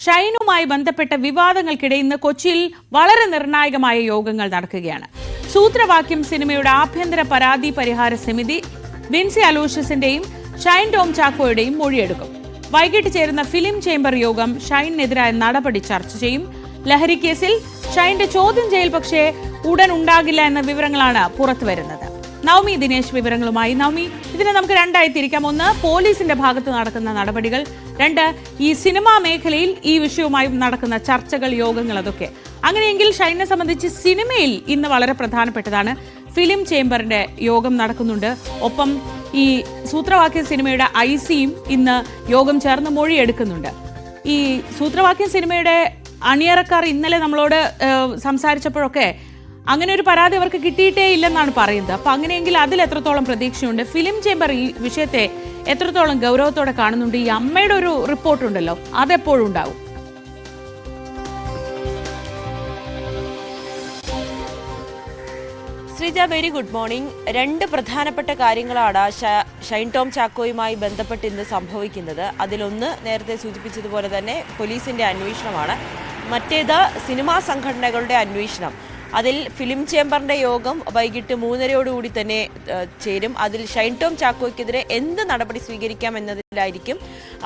ഷൈനുമായി ബന്ധപ്പെട്ട വിവാദങ്ങൾക്കിടെ ഇന്ന് കൊച്ചിയിൽ വളരെ നിർണായകമായ യോഗങ്ങൾ നടക്കുകയാണ്. സൂത്രവാക്യം സിനിമയുടെ ആഭ്യന്തര പരാതി പരിഹാര സമിതി വിൻസി അലോഷ്യസിന്റെയും ഷൈൻ ടോം ചാക്കോയുടെയും മൊഴിയെടുക്കും. വൈകിട്ട് ചേരുന്ന ഫിലിം ചേംബർ യോഗം ഷൈനെതിരായ നടപടി ചർച്ച ചെയ്യും. ലഹരി കേസിൽ ഷൈന്റെ ചോദ്യം ചെയ്യൽ പക്ഷേ ഉടൻ ഉണ്ടാകില്ല എന്ന വിവരങ്ങളാണ് പുറത്തുവരുന്നത്. നവമി ദിനേശ് വിവരങ്ങളുമായി. നവമി, ഇതിനെ നമുക്ക് രണ്ടായി തിരിക്കാം. ഒന്ന്, പോലീസിന്റെ ഭാഗത്ത് നടക്കുന്ന നടപടികൾ. രണ്ട്, ഈ സിനിമാ മേഖലയിൽ ഈ വിഷയവുമായി നടക്കുന്ന ചർച്ചകൾ, യോഗങ്ങൾ, അതൊക്കെ. അങ്ങനെയെങ്കിൽ ഷൈനെ സംബന്ധിച്ച് സിനിമയിൽ ഇന്ന് വളരെ പ്രധാനപ്പെട്ടതാണ്. ഫിലിം ചേംബറിന്റെ യോഗം നടക്കുന്നുണ്ട്. ഒപ്പം ഈ സൂത്രവാക്യം സിനിമയുടെ ICയും ഇന്ന് യോഗം ചേർന്ന് മൊഴിയെടുക്കുന്നുണ്ട്. ഈ സൂത്രവാക്യം സിനിമയുടെ അണിയറക്കാർ ഇന്നലെ നമ്മളോട് സംസാരിച്ചപ്പോഴൊക്കെ അങ്ങനെ ഒരു പരാതി അവർക്ക് കിട്ടിയിട്ടേ ഇല്ലെന്നാണ് പറയുന്നത്. അപ്പൊ അങ്ങനെയെങ്കിൽ അതിൽ എത്രത്തോളം പ്രതീക്ഷയുണ്ട്? ഫിലിം ചേംബർ ഈ വിഷയത്തെ എത്രത്തോളം ഗൗരവത്തോടെ കാണുന്നുണ്ട്? ഈ അമ്മയുടെ ഒരു റിപ്പോർട്ടുണ്ടല്ലോ, അതെപ്പോഴും ഉണ്ടാവും? Sreeja, very good morning. രണ്ട് പ്രധാനപ്പെട്ട കാര്യങ്ങളാണ് ഷൈൻ ടോം ചാക്കോയുമായി ബന്ധപ്പെട്ട് ഇന്ന് സംഭവിക്കുന്നത്. അതിലൊന്ന് നേരത്തെ സൂചിപ്പിച്ചതുപോലെ തന്നെ പോലീസിന്റെ അന്വേഷണമാണ്. മറ്റേത് സിനിമാ സംഘടനകളുടെ അന്വേഷണം. അതിൽ ഫിലിം ചേംബറിന്റെ യോഗം വൈകിട്ട് 3:30 തന്നെ ചേരും. അതിൽ ഷൈൻ ടോം ചാക്കോയ്ക്കെതിരെ എന്ത് നടപടി സ്വീകരിക്കാം എന്നതിലായിരിക്കും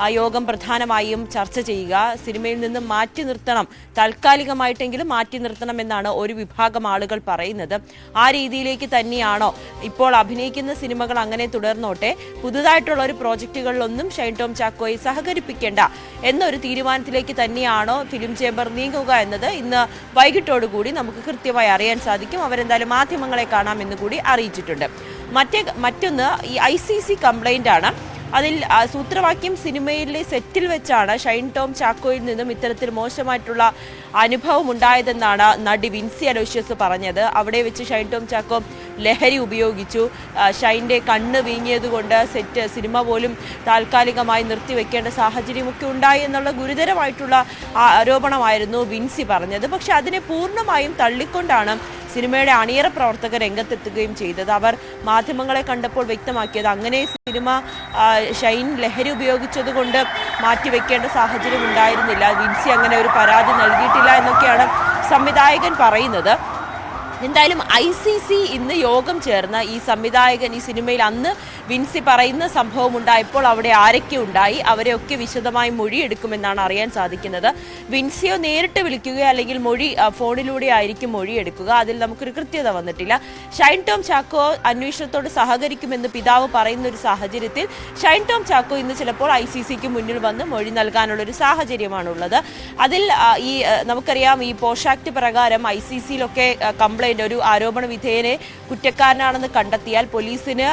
ആ യോഗം പ്രധാനമായും ചർച്ച ചെയ്യുക. സിനിമയിൽ നിന്ന് മാറ്റി നിർത്തണം, താൽക്കാലികമായിട്ടെങ്കിലും മാറ്റി നിർത്തണം എന്നാണ് ഒരു വിഭാഗം ആളുകൾ പറയുന്നത്. ആ രീതിയിലേക്ക് തന്നെയാണോ ഇപ്പോൾ അഭിനയിക്കുന്ന സിനിമകൾ അങ്ങനെ തുടർന്നോട്ടെ, പുതുതായിട്ടുള്ള ഒരു പ്രോജക്റ്റുകളിലൊന്നും ഷൈൻ ടോം ചാക്കോയെ സഹകരിപ്പിക്കേണ്ട എന്നൊരു തീരുമാനത്തിലേക്ക് തന്നെയാണോ ഫിലിം ചേംബർ നീങ്ങുക എന്നത് ഇന്ന് വൈകിട്ടോടുകൂടി നമുക്ക് കൃത്യമായി അറിയാൻ സാധിക്കും. അവരെന്തായാലും മാധ്യമങ്ങളെ കാണാമെന്ന് കൂടി അറിയിച്ചിട്ടുണ്ട്. മറ്റൊന്ന് ഈ ICC കംപ്ലൈന്റ് ആണ്. അതിൽ സൂത്രവാക്യം സിനിമയിലെ സെറ്റിൽ വെച്ചാണ് ഷൈൻ ടോം ചാക്കോയിൽ നിന്നും ഇത്തരത്തിൽ മോശമായിട്ടുള്ള അനുഭവം ഉണ്ടായതെന്നാണ് നടി വിൻസി അലോഷ്യസ് പറഞ്ഞത്. അവിടെ വെച്ച് ഷൈൻ ടോം ചാക്കോ ലഹരി ഉപയോഗിച്ചു, ഷൈൻ്റെ കണ്ണ് വീങ്ങിയതുകൊണ്ട് സിനിമ പോലും താൽക്കാലികമായി നിർത്തിവെക്കേണ്ട സാഹചര്യമൊക്കെ ഉണ്ടായി എന്നുള്ള ഗുരുതരമായിട്ടുള്ള ആരോപണമായിരുന്നു വിൻസി പറഞ്ഞത്. പക്ഷെ അതിനെ പൂർണ്ണമായും തള്ളിക്കൊണ്ടാണ് സിനിമയുടെ അണിയറ പ്രവർത്തകർ രംഗത്തെത്തുകയും ചെയ്തത്. അവർ മാധ്യമങ്ങളെ കണ്ടപ്പോൾ വ്യക്തമാക്കിയത് അങ്ങനെ സിനിമ ഷൈൻ ലഹരി ഉപയോഗിച്ചത് കൊണ്ട് മാറ്റിവെക്കേണ്ട സാഹചര്യം ഉണ്ടായിരുന്നില്ല, വിൻസി അങ്ങനെ ഒരു പരാതി നൽകിയിട്ടില്ല എന്നൊക്കെയാണ് സംവിധായകൻ പറയുന്നത്. എന്തായാലും ICC ഇന്ന് യോഗം ചേർന്ന് ഈ സംവിധായകൻ ഈ സിനിമയിൽ അന്ന് വിൻസി പറയുന്ന സംഭവം ഉണ്ടായപ്പോൾ അവിടെ ആരൊക്കെ ഉണ്ടായി അവരെയൊക്കെ വിശദമായി മൊഴിയെടുക്കുമെന്നാണ് അറിയാൻ സാധിക്കുന്നത്. വിൻസിയോ നേരിട്ട് വിളിക്കുകയോ അല്ലെങ്കിൽ ഫോണിലൂടെ ആയിരിക്കും മൊഴിയെടുക്കുക. അതിൽ നമുക്കൊരു കൃത്യത വന്നിട്ടില്ല. ഷൈൻ ടോം ചാക്കോ അന്വേഷണത്തോട് സഹകരിക്കുമെന്ന് പിതാവ് പറയുന്ന ഒരു സാഹചര്യത്തിൽ ഷൈൻ ടോം ചാക്കോ ഇന്ന് ചിലപ്പോൾ ICCക്ക് മുന്നിൽ വന്ന് മൊഴി നൽകാനുള്ളൊരു സാഹചര്യമാണുള്ളത്. അതിൽ ഈ നമുക്കറിയാം ഈ പോഷാക്ട് പ്രകാരം ICCയിലൊക്കെ കംപ്ലൈന്റ് ഒരു ആരോപണ വിധേയനെ കുറ്റക്കാരനാണെന്ന് കണ്ടെത്തിയാൽ പോലീസിന്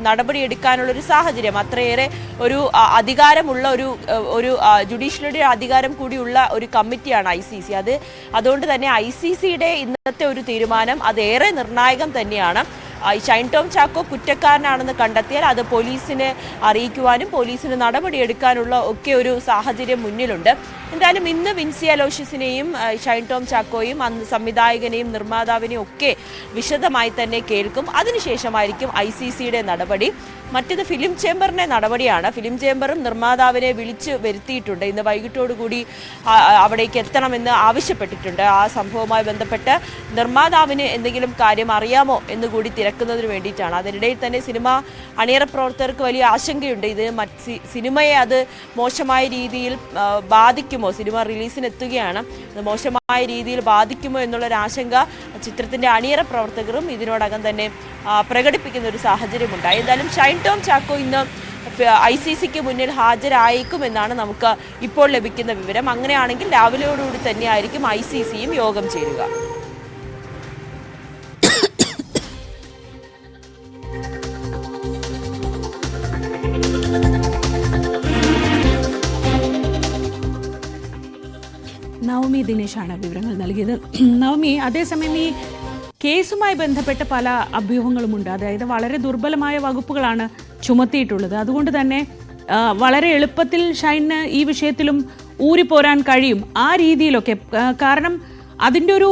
നടപടിയെടുക്കാനുള്ളൊരു സാഹചര്യം, അത്രയേറെ ഒരു അധികാരമുള്ള ഒരു ജുഡീഷ്യറിയുടെ അധികാരം കൂടിയുള്ള ഒരു കമ്മിറ്റിയാണ് ICC. അതുകൊണ്ട് തന്നെ ICCയുടെ ഇന്നത്തെ ഒരു തീരുമാനം അതേറെ നിർണായകം തന്നെയാണ്. ഷൈൻ ടോം ചാക്കോ കുറ്റക്കാരനാണെന്ന് കണ്ടെത്തിയാൽ അത് പോലീസിനെ അറിയിക്കുവാനും പോലീസിന് നടപടിയെടുക്കാനുള്ള ഒക്കെ ഒരു സാഹചര്യം മുന്നിലുണ്ട്. എന്തായാലും ഇന്ന് വിൻസി അലോഷ്യസിനെയും ഷൈൻ ടോം ചാക്കോയും അന്ന് സംവിധായകനെയും നിർമ്മാതാവിനെയും ഒക്കെ വിശദമായി തന്നെ കേൾക്കും. അതിനുശേഷമായിരിക്കും ICCയുടെ നടപടി. മറ്റേത് ഫിലിം ചേംബറിന്റെ നടപടിയാണ്. ഫിലിം ചേംബറും നിർമ്മാതാവിനെ വിളിച്ച് വരുത്തിയിട്ടുണ്ട്. ഇന്ന് വൈകിട്ടോടുകൂടി അവിടേക്ക് എത്തണമെന്ന് ആവശ്യപ്പെട്ടിട്ടുണ്ട്. ആ സംഭവവുമായി ബന്ധപ്പെട്ട് നിർമ്മാതാവിന് എന്തെങ്കിലും കാര്യം അറിയാമോ എന്ന് കൂടി തിരക്കുന്നതിന് വേണ്ടിയിട്ടാണ്. അതിനിടയിൽ തന്നെ സിനിമ അണിയറ പ്രവർത്തകർക്ക് വലിയ ആശങ്കയുണ്ട്. ഇത് സിനിമയെ അത് മോശമായ രീതിയിൽ ബാധിക്കുമോ, സിനിമ റിലീസിന് എത്തുകയാണ്, അത് മോശമായ രീതിയിൽ ബാധിക്കുമോ എന്നുള്ളൊരാശങ്ക ചിത്രത്തിന്റെ അണിയറ പ്രവർത്തകരും ഇതിനോടകം തന്നെ പ്രകടിപ്പിക്കുന്ന ഒരു സാഹചര്യമുണ്ടായി. എന്തായാലും ഷൈൻ ടോം ചാക്കോ ഇന്ന് ICCക്ക് മുന്നിൽ ഹാജരായേക്കുമെന്നാണ് നമുക്ക് ഇപ്പോൾ ലഭിക്കുന്ന വിവരം. അങ്ങനെയാണെങ്കിൽ രാവിലെയോടുകൂടി തന്നെയായിരിക്കും ICCയും യോഗം ചേരുക. നവമി ദിനേശാണ് വിവരങ്ങൾ നൽകിയത്. നവമി, അതേസമയം ഈ കേസുമായി ബന്ധപ്പെട്ട പല അഭ്യൂഹങ്ങളുമുണ്ട്. അതായത് വളരെ ദുർബലമായ വകുപ്പുകളാണ് ചുമത്തിയിട്ടുള്ളത്. അതുകൊണ്ട് തന്നെ വളരെ എളുപ്പത്തിൽ ഷൈന് ഈ വിഷയത്തിലും ഊരിപ്പോരാൻ കഴിയും ആ രീതിയിലൊക്കെ. കാരണം അതിൻ്റെ ഒരു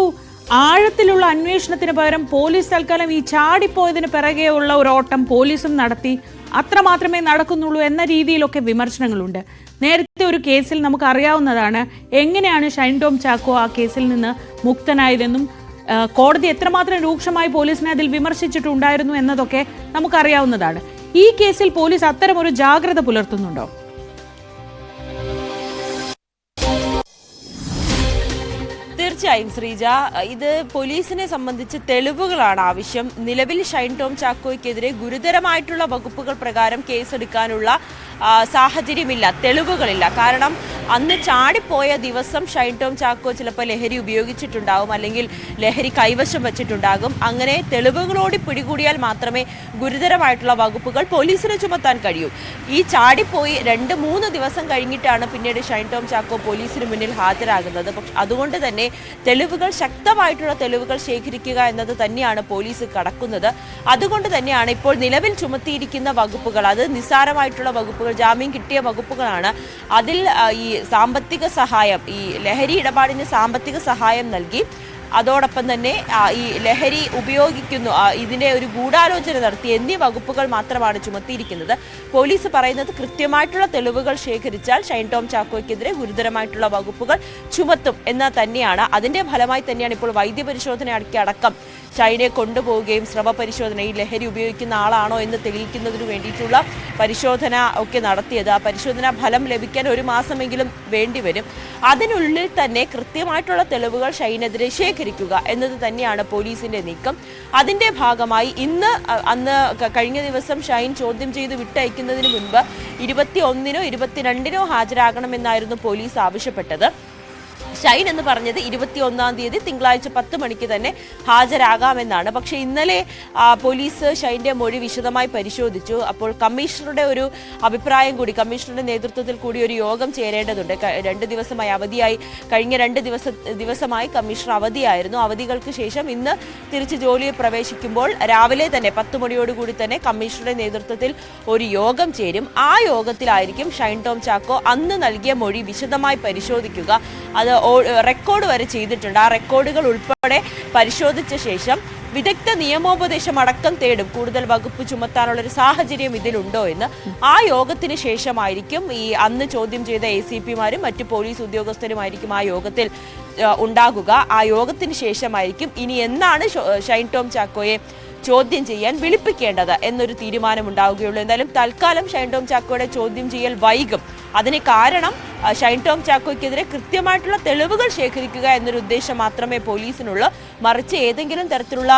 ആഴത്തിലുള്ള അന്വേഷണത്തിന് പകരം പോലീസ് തൽക്കാലം ഈ ചാടിപ്പോയതിന് പിറകെയുള്ള ഒരു ഓട്ടം പോലീസും നടത്തി, അത്രമാത്രമേ നടക്കുന്നുള്ളൂ എന്ന രീതിയിലൊക്കെ വിമർശനങ്ങളുണ്ട്. നേരത്തെ ഒരു കേസിൽ നമുക്ക് അറിയാവുന്നതാണ് എങ്ങനെയാണ് ഷൈൻ ടോം ചാക്കോ ആ കേസിൽ നിന്ന് മുക്തനായതെന്നും കോടതി എത്രമാത്രം രൂക്ഷമായി പോലീസിനെ അതിൽ വിമർശിച്ചിട്ടുണ്ടായിരുന്നു എന്നതൊക്കെ നമുക്കറിയാവുന്നതാണ്. ഈ കേസിൽ പോലീസ് അത്തരമൊരു ജാഗ്രത പുലർത്തുന്നുണ്ടോ? തീർച്ചയായും ശ്രീജ, ഇത് പോലീസിനെ സംബന്ധിച്ച് തെളിവുകളാണ് ആവശ്യം. നിലവിൽ ഷൈൻ ടോം ചാക്കോയ്ക്കെതിരെ ഗുരുതരമായിട്ടുള്ള വകുപ്പുകൾ പ്രകാരം കേസെടുക്കാനുള്ള സാഹചര്യമില്ല, തെളിവുകളില്ല. കാരണം അന്ന് ചാടിപ്പോയ ദിവസം ഷൈൻ ടോം ചാക്കോ ചിലപ്പോൾ ലഹരി ഉപയോഗിച്ചിട്ടുണ്ടാകും, അല്ലെങ്കിൽ ലഹരി കൈവശം വെച്ചിട്ടുണ്ടാകും. അങ്ങനെ തെളിവുകളോട് പിടികൂടിയാൽ മാത്രമേ ഗുരുതരമായിട്ടുള്ള വകുപ്പുകൾ പോലീസിന് ചുമത്താൻ കഴിയൂ. ഈ ചാടിപ്പോയി 2-3 ദിവസം കഴിഞ്ഞിട്ടാണ് പിന്നീട് ഷൈൻ ടോം ചാക്കോ പോലീസിന് മുന്നിൽ ഹാജരാകുന്നത്. പക്ഷെ അതുകൊണ്ട് തന്നെ തെളിവുകൾ, ശക്തമായിട്ടുള്ള തെളിവുകൾ ശേഖരിക്കുക എന്നത് തന്നെയാണ് പോലീസ് കടക്കുന്നത്. അതുകൊണ്ട് തന്നെയാണ് ഇപ്പോൾ നിലവിൽ ചുമത്തിയിരിക്കുന്ന വകുപ്പുകൾ, അത് നിസ്സാരമായിട്ടുള്ള വകുപ്പുകൾ, ജാമ്യം കിട്ടിയ വകുപ്പുകളാണ്. അതിൽ ഈ സാമ്പത്തിക സഹായം, ഈ ലഹരി ഇടപാടിന് സാമ്പത്തിക സഹായം നൽകി, അതോടൊപ്പം തന്നെ ഈ ലഹരി ഉപയോഗിക്കുന്നു, ഇതിന്റെ ഒരു ഗൂഢാലോചന നടത്തി എന്നീ വകുപ്പുകൾ മാത്രമാണ് ചുമത്തിയിരിക്കുന്നത്. പോലീസ് പറയുന്നത് കൃത്യമായിട്ടുള്ള തെളിവുകൾ ശേഖരിച്ചാൽ ഷൈൻ ടോം ചാക്കോയ്ക്കെതിരെ ഗുരുതരമായിട്ടുള്ള വകുപ്പുകൾ ചുമത്തും എന്ന് തന്നെയാണ്. അതിന്റെ ഫലമായി തന്നെയാണ് ഇപ്പോൾ വൈദ്യപരിശോധന അടക്കം ഷൈനെ കൊണ്ടുപോവുകയും സ്രവ പരിശോധന, ഈ ലഹരി ഉപയോഗിക്കുന്ന ആളാണോ എന്ന് തെളിയിക്കുന്നതിന് വേണ്ടിയിട്ടുള്ള പരിശോധന ഒക്കെ നടത്തിയത്. ആ പരിശോധനാ ഫലം ലഭിക്കാൻ 1 മാസമെങ്കിലും വേണ്ടിവരും. അതിനുള്ളിൽ തന്നെ കൃത്യമായിട്ടുള്ള തെളിവുകൾ ഷൈനെതിരെ ശേഖരിക്കുക എന്നത് തന്നെയാണ് പോലീസിന്റെ നീക്കം. അതിന്റെ ഭാഗമായി അന്ന് കഴിഞ്ഞ ദിവസം ഷൈൻ ചോദ്യം ചെയ്ത് വിട്ടയക്കുന്നതിന് മുൻപ് 21-നോ 22-നോ ഹാജരാകണമെന്നായിരുന്നു പോലീസ് ആവശ്യപ്പെട്ടത്. ഷൈൻ എന്ന് പറഞ്ഞത് 21-ാം തീയതി തിങ്കളാഴ്ച 10 മണിക്ക് തന്നെ ഹാജരാകാമെന്നാണ്. പക്ഷെ ഇന്നലെ പോലീസ് ഷൈൻ്റെ മൊഴി വിശദമായി പരിശോധിച്ചു. അപ്പോൾ കമ്മീഷണറുടെ ഒരു അഭിപ്രായം കൂടി, കമ്മീഷണറുടെ നേതൃത്വത്തിൽ കൂടി ഒരു യോഗം ചേരേണ്ടതുണ്ട്. 2 ദിവസമായി അവധിയായി, കഴിഞ്ഞ 2 ദിവസമായി കമ്മീഷണർ അവധിയായിരുന്നു. അവധികൾക്ക് ശേഷം ഇന്ന് തിരിച്ച് ജോലിയിൽ പ്രവേശിക്കുമ്പോൾ രാവിലെ തന്നെ 10 മണിയോടുകൂടി തന്നെ കമ്മീഷണറുടെ നേതൃത്വത്തിൽ ഒരു യോഗം ചേരും. ആ യോഗത്തിലായിരിക്കും ഷൈൻ ടോം ചാക്കോ അന്ന് നൽകിയ മൊഴി വിശദമായി പരിശോധിക്കുക. അത് റെക്കോർഡ് വരെ ചെയ്തിട്ടുണ്ട്. ആ റെക്കോർഡുകൾ ഉൾപ്പെടെ പരിശോധിച്ച ശേഷം വിദഗ്ധ നിയമോപദേശം അടക്കം തേടും. കൂടുതൽ വകുപ്പ് ചുമത്താനുള്ളൊരു സാഹചര്യം ഇതിലുണ്ടോ എന്ന്. ആ യോഗത്തിന് ശേഷമായിരിക്കും ഈ അന്ന് ചോദ്യം ചെയ്ത ACP-മാരും മറ്റു പോലീസ് ഉദ്യോഗസ്ഥരുമായിരിക്കും ആ യോഗത്തിൽ ഉണ്ടാകുക. ആ യോഗത്തിന് ശേഷമായിരിക്കും ഇനി എന്നാണ് ഷൈൻ ടോം ചാക്കോയെ ചോദ്യം ചെയ്യാൻ വിളിപ്പിക്കേണ്ടത് എന്നൊരു തീരുമാനം ഉണ്ടാവുകയുള്ളൂ. എന്തായാലും തൽക്കാലം ഷൈൻ ടോം ചാക്കോയുടെ ചോദ്യം ചെയ്യൽ വൈകും. അതിന് കാരണം ഷൈൻ ടോം ചാക്കോയ്ക്കെതിരെ കൃത്യമായിട്ടുള്ള തെളിവുകൾ ശേഖരിക്കുക എന്നൊരു ഉദ്ദേശം മാത്രമേ പോലീസിനുള്ളൂ. മറിച്ച് ഏതെങ്കിലും തരത്തിലുള്ള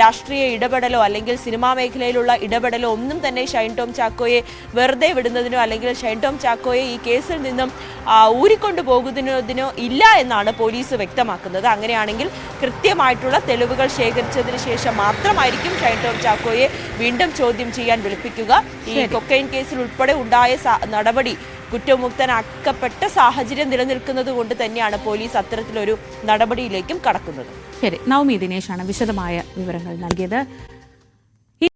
രാഷ്ട്രീയ ഇടപെടലോ അല്ലെങ്കിൽ സിനിമാ മേഖലയിലുള്ള ഇടപെടലോ ഒന്നും തന്നെ ഷൈൻ ടോം ചാക്കോയെ വെറുതെ വിടുന്നതിനോ അല്ലെങ്കിൽ ഷൈൻ ടോം ചാക്കോയെ ഈ കേസിൽ നിന്നും ഊരിക്കൊണ്ടു പോകുന്നതിനോ ഇല്ല എന്നാണ് പോലീസ് വ്യക്തമാക്കുന്നത്. അങ്ങനെയാണെങ്കിൽ കൃത്യമായിട്ടുള്ള തെളിവുകൾ ശേഖരിച്ചതിന് ശേഷം മാത്രമായിരിക്കും ഷൈൻ ടോം ചാക്കോയെ വീണ്ടും ചോദ്യം ചെയ്യാൻ വിളിപ്പിക്കുക. ഈ കൊക്കൈൻ കേസിൽ ഉൾപ്പെടെ ഉണ്ടായ നടപടി കുറ്റമുക്തനാക്കപ്പെട്ട സാഹചര്യം നിലനിൽക്കുന്നത് കൊണ്ട് തന്നെയാണ് പോലീസ് അത്തരത്തിലൊരു നടപടിയിലേക്കും കടക്കുന്നത്. ശരി, നവമി ദിനേശാണ് വിശദമായ വിവരങ്ങൾ നൽകിയത്.